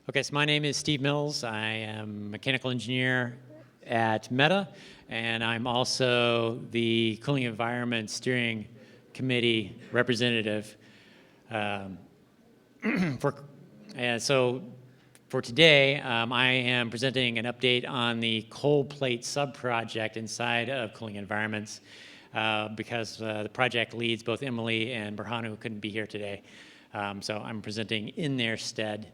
Okay, so my name is Steve Mills. I am a mechanical engineer at Meta, and I'm also the Cooling Environment Steering Committee representative. Um, for, and so for today, I am presenting an update on the cold plate subproject inside of Cooling Environments because the project leads, both Emily and Berhanu, who couldn't be here today. So I'm presenting in their stead.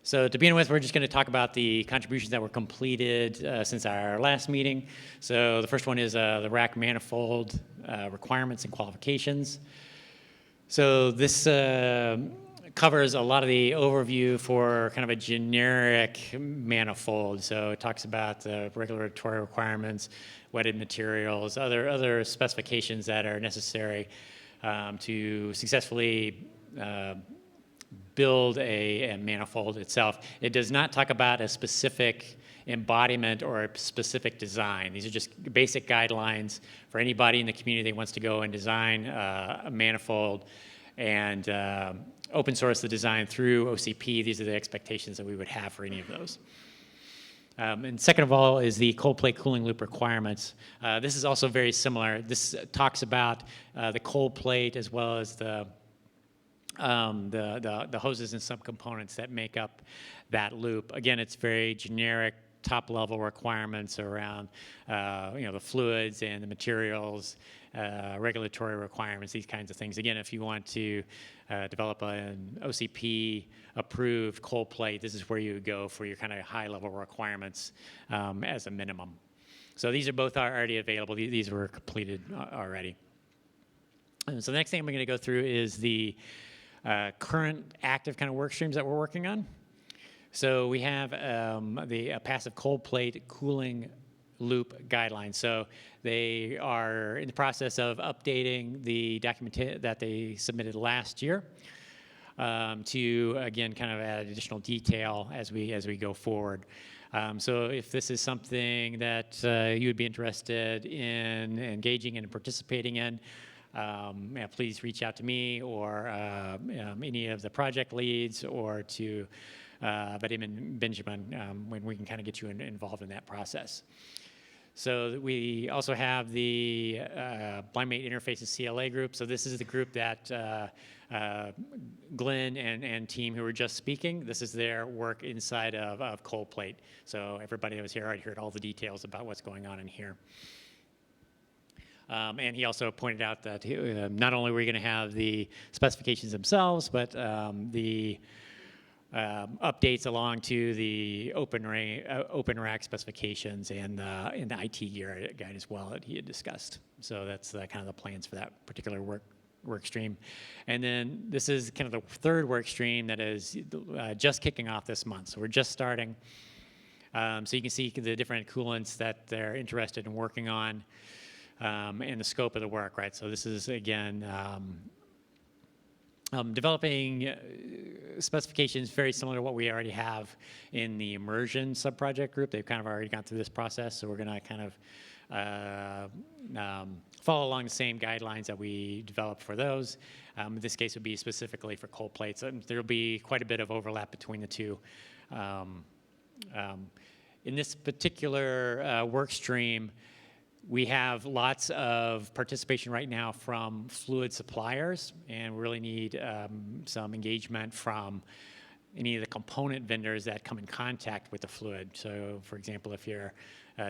So to begin with, we're just going to talk about the contributions that were completed since our last meeting. So the first one is the rack manifold requirements and qualifications. So this covers a lot of the overview for kind of a generic manifold. So it talks about the regulatory requirements, wetted materials, other specifications that are necessary to successfully build a manifold itself. It does not talk about a specific embodiment or a specific design. These are just basic guidelines for anybody in the community that wants to go and design a manifold and open source the design through OCP. These are the expectations that we would have for any of those. And second of all is the cold plate cooling loop requirements. This is also very similar. This talks about the cold plate as well as the hoses and subcomponents that make up that loop. Again, it's very generic, top-level requirements around the fluids and the materials, regulatory requirements, these kinds of things. Again, if you want to develop an OCP-approved cold plate, this is where you would go for your kind of high-level requirements as a minimum. So these are both already available. These were completed already. And so the next thing I'm going to go through is the current active kind of work streams that we're working on. So we have the passive cold plate cooling loop guidelines. So they are in the process of updating the document that they submitted last year to, again, kind of add additional detail as we go forward. So if this is something that you would be interested in engaging in and participating in, please reach out to me or any of the project leads or to Vadim and Benjamin when we can kind of get you involved in that process. So we also have the Blind Mate Interfaces CLA group. So this is the group that Glenn and team who were just speaking, this is their work inside of cold plate. So everybody that was here already heard all the details about what's going on in here. And he also pointed out that not only were we going to have the specifications themselves, but the updates along to the open rack specifications and the IT gear guide as well that he had discussed. So that's kind of the plans for that particular work stream. And then this is kind of the third work stream that is just kicking off this month. So we're just starting. So you can see the different coolants that they're interested in working on. And the scope of the work, right? So this is, again, developing specifications very similar to what we already have in the immersion subproject group. They've kind of already gone through this process, so we're going to kind of follow along the same guidelines that we developed for those. In this case, would be specifically for cold plates. There will be quite a bit of overlap between the two. In this particular work stream, we have lots of participation right now from fluid suppliers, and we really need some engagement from any of the component vendors that come in contact with the fluid. So, for example, if you're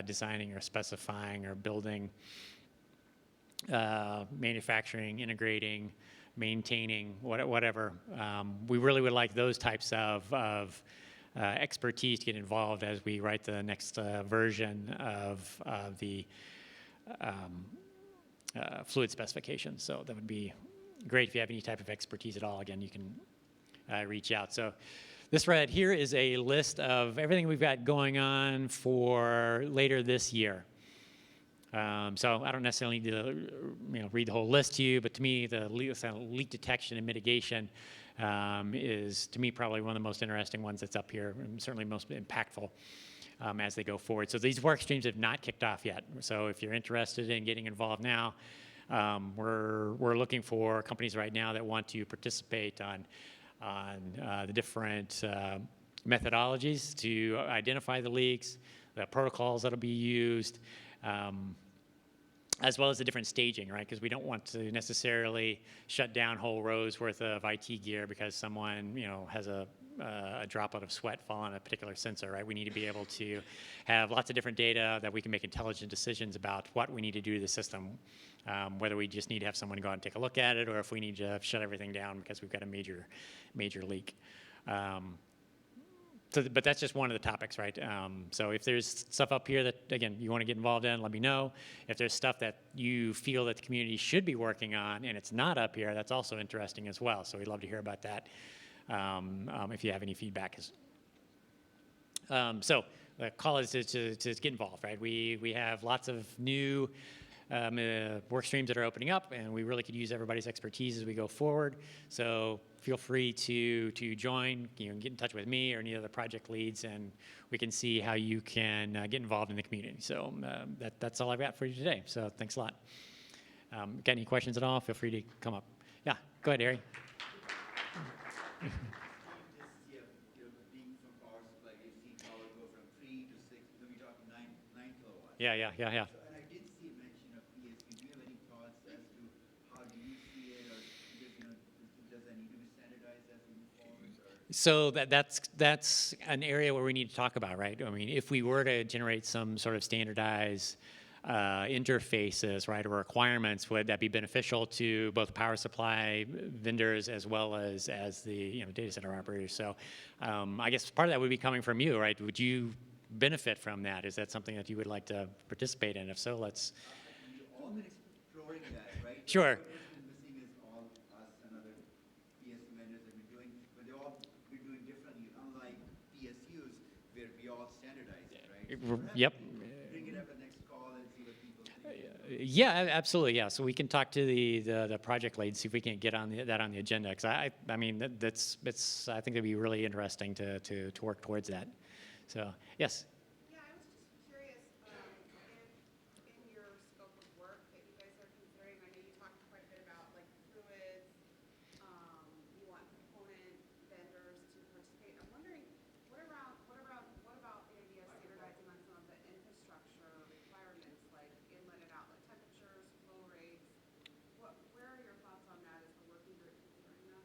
designing or specifying or building, manufacturing, integrating, maintaining, whatever, we really would like those types of expertise to get involved as we write the next version of the fluid specifications. So that would be great if you have any type of expertise at all. Again, you can reach out. So this right here is a list of everything we've got going on for later this year. So I don't necessarily need to read the whole list to you, but to me, the leak detection and mitigation is, to me, probably one of the most interesting ones that's up here, and certainly most impactful. As they go forward. So these work streams have not kicked off yet. So if you're interested in getting involved now, we're looking for companies right now that want to participate on the different methodologies to identify the leaks, the protocols that'll be used, as well as the different staging, right? Because we don't want to necessarily shut down whole rows worth of IT gear because someone, has a droplet of sweat fall on a particular sensor, right? We need to be able to have lots of different data that we can make intelligent decisions about what we need to do to the system, whether we just need to have someone go out and take a look at it, or if we need to shut everything down because we've got a major leak. But that's just one of the topics, right? So if there's stuff up here that, again, you want to get involved in, let me know. If there's stuff that you feel that the community should be working on and it's not up here, that's also interesting as well. So we'd love to hear about that if you have any feedback. So the call is to get involved, right? We have lots of new work streams that are opening up, and we really could use everybody's expertise as we go forward. So feel free to join, get in touch with me or any other project leads, and we can see how you can get involved in the community. So that's all I've got for you today. So thanks a lot. Got any questions at all? Feel free to come up. Yeah, go ahead, Ari. Yeah. And I did see a mention of PSU. Do you have any thoughts as to how do you see it, or does that need to be standardized as we move forward? So that's an area where we need to talk about, right? I mean, if we were to generate some sort of standardized interfaces, right, or requirements, would that be beneficial to both power supply vendors as well as the data center operators? So I guess part of that would be coming from you, right? Would you benefit from that? Is that something that you would like to participate in? If so, let's. We've all been exploring that, right? Sure. What's been missing is all us and other PSU vendors have been doing, but they've all been doing differently, unlike PSUs where we all standardize it, right? Yep. Bring it up at next call and see what people think. Yeah, absolutely. Yeah, so we can talk to the project lead, see if we can get that on the agenda. Because I mean, I think it'd be really interesting to work towards that. So, yes? Yeah, I was just curious if in your scope of work that you guys are considering, I know you talked quite a bit about like fluids, you want component vendors to participate. I'm wondering, what about the idea of standardizing on some of the infrastructure requirements like inlet and outlet temperatures, flow rates? Where are your thoughts on that as the working group considering that?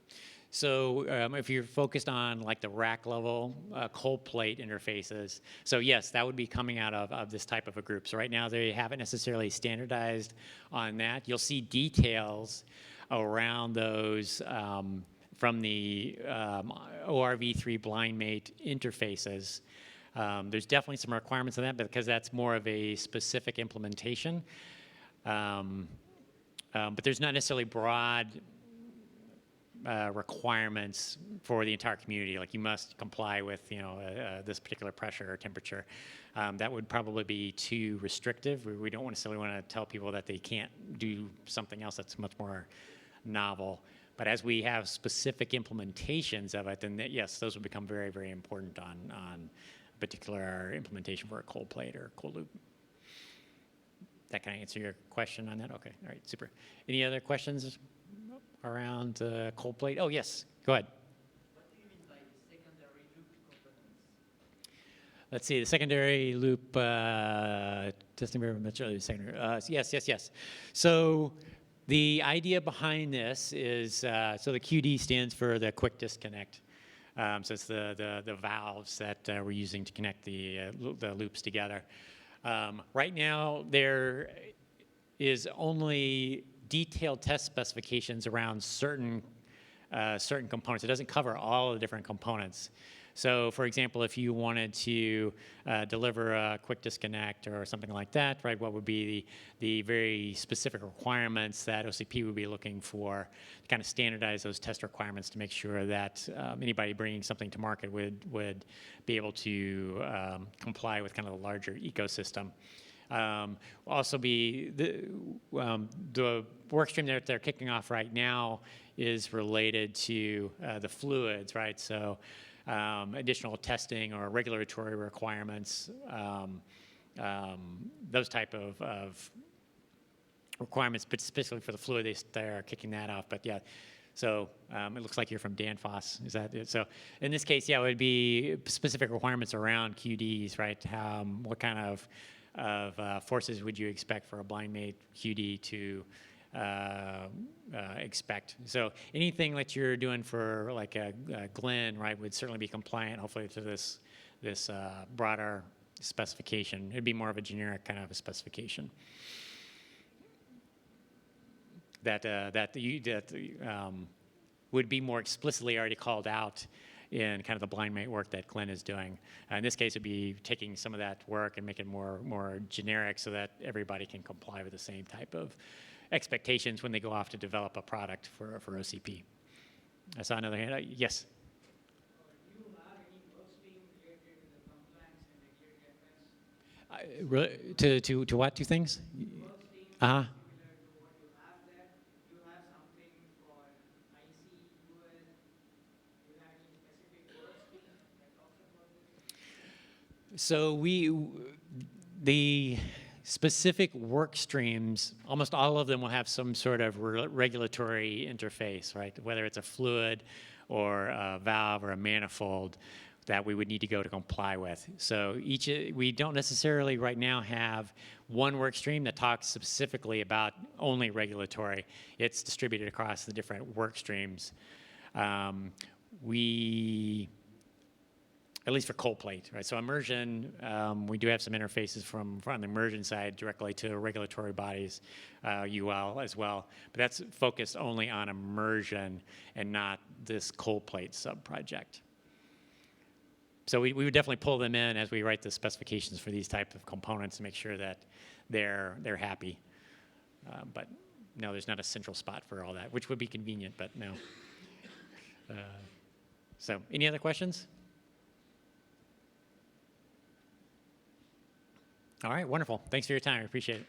So if you're focused on like the rack level cold plate interfaces, so yes, that would be coming out of this type of a group. So right now they haven't necessarily standardized on that. You'll see details around those from the ORV3 blind mate interfaces. There's definitely some requirements on that, but because that's more of a specific implementation. But there's not necessarily broad requirements for the entire community, like you must comply with this particular pressure or temperature. That would probably be too restrictive. We don't necessarily want to tell people that they can't do something else that's much more novel. But as we have specific implementations of it, then yes, those would become very, very important on a particular implementation for a cold plate or cold loop. That can I answer your question on that? Okay, all right, super. Any other questions around cold plate? Oh, yes, go ahead. What do you mean by secondary loop components? Let's see, the secondary loop testing very much earlier secondary. Yes. So the idea behind this is, so the QD stands for the quick disconnect. So it's the valves that we're using to connect the loops together. Right now, there is only detailed test specifications around certain components. It doesn't cover all the different components. So, for example, if you wanted to deliver a quick disconnect or something like that, right, what would be the very specific requirements that OCP would be looking for to kind of standardize those test requirements to make sure that anybody bringing something to market would be able to comply with kind of the larger ecosystem. Also be the work stream that they're kicking off right now is related to the fluids, right? So additional testing or regulatory requirements, those type of requirements, but specifically for the fluid, they're kicking that off. But yeah, So it looks like you're from Danfoss. Is that it? So in this case, yeah, it would be specific requirements around QDs, right? What kind of forces would you expect for a blind mate QD to expect? So anything that you're doing for like a Glen, right, would certainly be compliant, hopefully, to this broader specification. It'd be more of a generic kind of a specification that would be more explicitly already called out in kind of the blind mate work that Glenn is doing. In this case, it'd be taking some of that work and making it more generic so that everybody can comply with the same type of expectations when they go off to develop a product for OCP. I saw another hand. Yes? Do you have any work stream related to the compliance and regulatory affairs? To what two things? Work stream Uh-huh. similar to what you have there? Do you have something for IC, UL? Do you have any specific work stream that talks about this? So the specific work streams, almost all of them will have some sort of regulatory interface, right? Whether it's a fluid or a valve or a manifold that we would need to go to comply with. So we don't necessarily right now have one work stream that talks specifically about only regulatory. It's distributed across the different work streams. At least for cold plate, right? So immersion, we do have some interfaces from the immersion side directly to regulatory bodies, UL as well, but that's focused only on immersion and not this cold plate sub-project. So we would definitely pull them in as we write the specifications for these type of components to make sure that they're happy. But no, there's not a central spot for all that, which would be convenient, but no. So any other questions? All right, wonderful. Thanks for your time. I appreciate it.